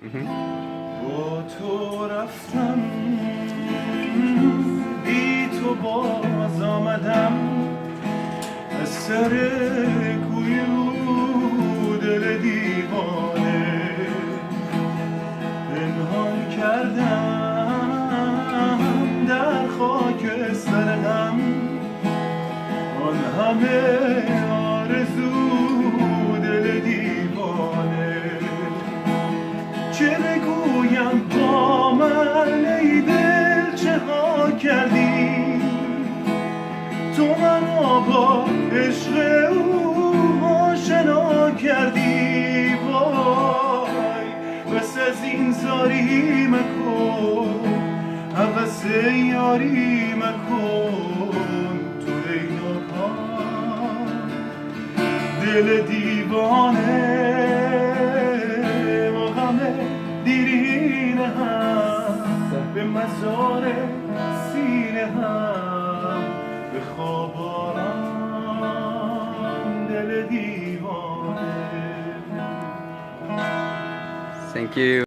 با تو رفتم بی تو باز آمدم از سر کویو دل دیوانه پنهان کردم در خاک سرم آن همه آرزو دل دیوانه چه بگویم با من ای دل چه ها کردی تو منو با عشق او آشنا کردی وای بس از این زاری مکن هوس یاری مکن تو عینکان دل دیوانه دیرینه هم به مزار سینه هم به خواب آرام دل دیوانه. Thank you.